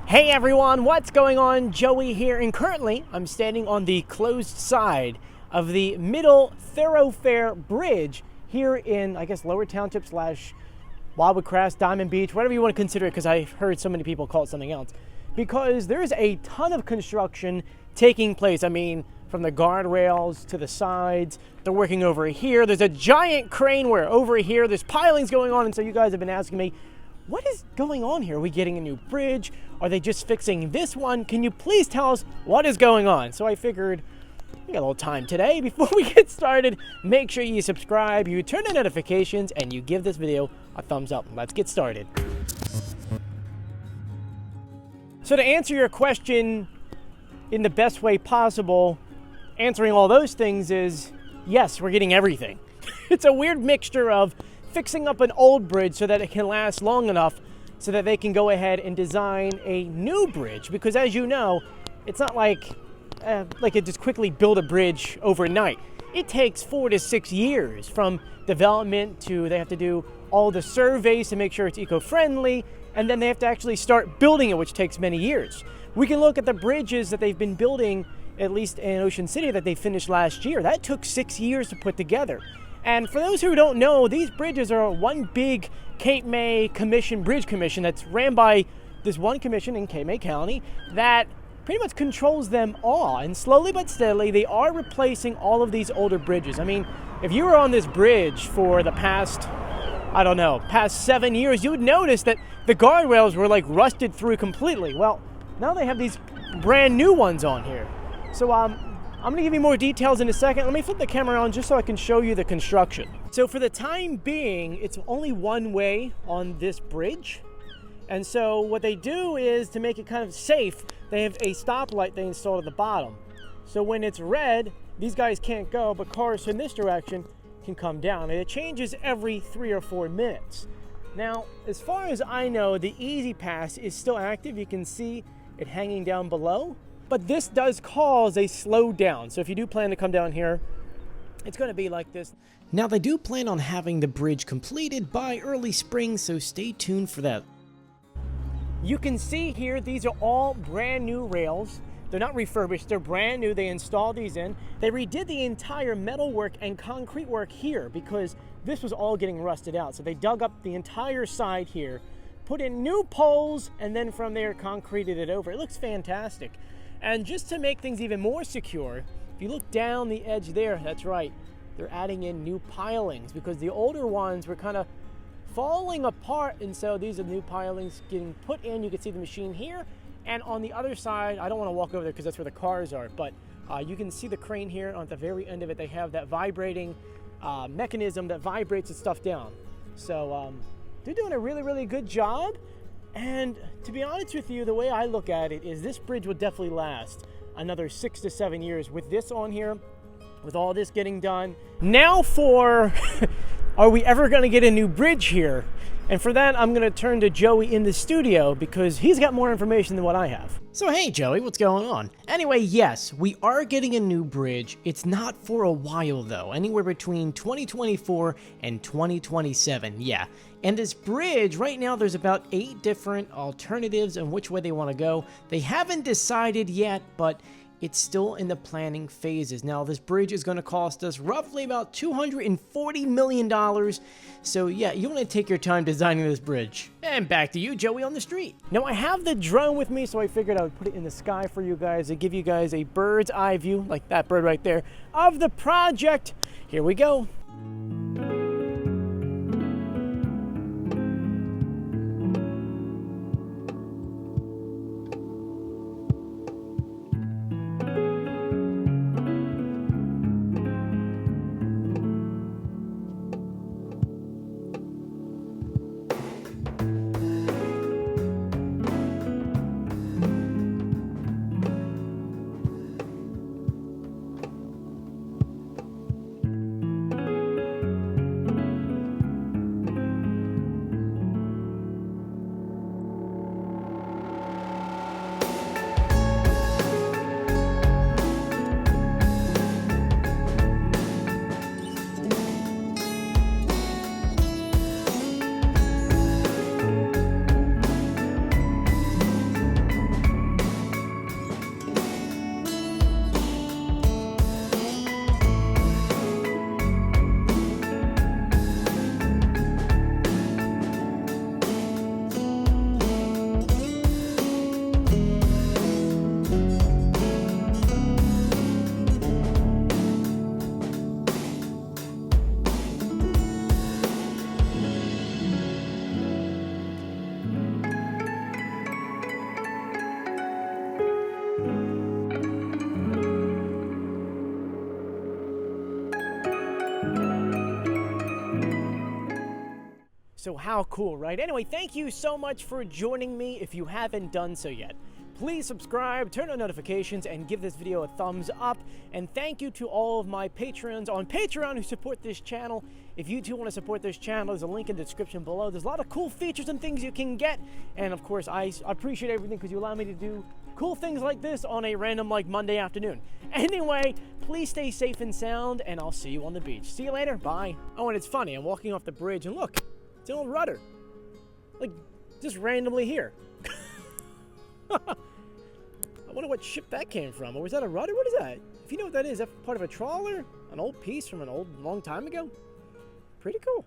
Hey everyone, what's going on? Joey here, and currently I'm standing on the closed side of the Middle Thorofare Bridge here in, I guess, Lower Township / Wildwood Crest, Diamond Beach, whatever you want to consider it, because I've heard so many people call it something else. Because there's a ton of construction taking place. I mean, from the guardrails to the sides, they're working over here. There's a giant crane where over here there's pilings going on, and so you guys have been asking me, what is going on here? Are we getting a new bridge? Are they just fixing this one? Can you please tell us what is going on? So I figured we got a little time today. Before we get started, make sure you subscribe, you turn on notifications, and you give this video a thumbs up. Let's get started. So to answer your question in the best way possible, answering all those things is, yes, we're getting everything. It's a weird mixture of fixing up an old bridge so that it can last long enough so that they can go ahead and design a new bridge. Because as you know, it's not like it just quickly build a bridge overnight. It takes 4 to 6 years from development to they have to do all the surveys to make sure it's eco-friendly, and then they have to actually start building it, which takes many years. We can look at the bridges that they've been building, at least in Ocean City, that they finished last year. That took 6 years to put together. And for those who don't know, these bridges are one big Cape May bridge commission that's ran by this one commission in Cape May County that pretty much controls them all. And slowly but steadily, they are replacing all of these older bridges. I mean, if you were on this bridge for the past 7 years, you would notice that the guardrails were like rusted through completely. Well, now they have these brand new ones on here. So I'm going to give you more details in a second. Let me flip the camera on just so I can show you the construction. So for the time being, it's only one way on this bridge. And so what they do is, to make it kind of safe, they have a stoplight they installed at the bottom. So when it's red, these guys can't go, but cars in this direction can come down. And it changes every 3 or 4 minutes. Now, as far as I know, the Easy Pass is still active. You can see it hanging down below. But this does cause a slowdown. So if you do plan to come down here, it's going to be like this. Now, they do plan on having the bridge completed by early spring, so stay tuned for that. You can see here, these are all brand new rails. They're not refurbished, they're brand new. They installed these in. They redid the entire metal work and concrete work here because this was all getting rusted out. So they dug up the entire side here, put in new poles, and then from there concreted it over. It looks fantastic. And just to make things even more secure, if you look down the edge there, that's right, they're adding in new pilings because the older ones were kind of falling apart, and so these are new pilings getting put in. You can see the machine here, and on the other side, I don't want to walk over there because that's where the cars are, but you can see the crane here. On the very end of it, they have that vibrating mechanism that vibrates the stuff down. So they're doing a really, really good job. And to be honest with you, the way I look at it is this bridge will definitely last another 6 to 7 years with this on here, with all this getting done. Now for, are we ever going to get a new bridge here? And for that, I'm going to turn to Joey in the studio because he's got more information than what I have. So hey Joey, what's going on? Anyway, yes, we are getting a new bridge. It's not for a while though, anywhere between 2024 and 2027, yeah. And this bridge, right now there's about 8 different alternatives and which way they want to go. They haven't decided yet, but it's still in the planning phases. Now, this bridge is going to cost us roughly about $240 million. So yeah, you want to take your time designing this bridge. And back to you, Joey, on the street. Now, I have the drone with me, so I figured I would put it in the sky for you guys to give you guys a bird's eye view, like that bird right there, of the project. Here we go. So how cool, right? Anyway, thank you so much for joining me. If you haven't done so yet, please subscribe, turn on notifications, and give this video a thumbs up. And thank you to all of my patrons on Patreon who support this channel. If you too want to support this channel, there's a link in the description below. There's a lot of cool features and things you can get. And of course, I appreciate everything because you allow me to do cool things like this on a random Monday afternoon. Anyway, please stay safe and sound, and I'll see you on the beach. See you later. Bye. Oh, and it's funny. I'm walking off the bridge, and look, it's an old rudder. Just randomly here. I wonder what ship that came from. Or was that a rudder? What is that? If you know what that is that part of a trawler? An old piece from an long time ago? Pretty cool.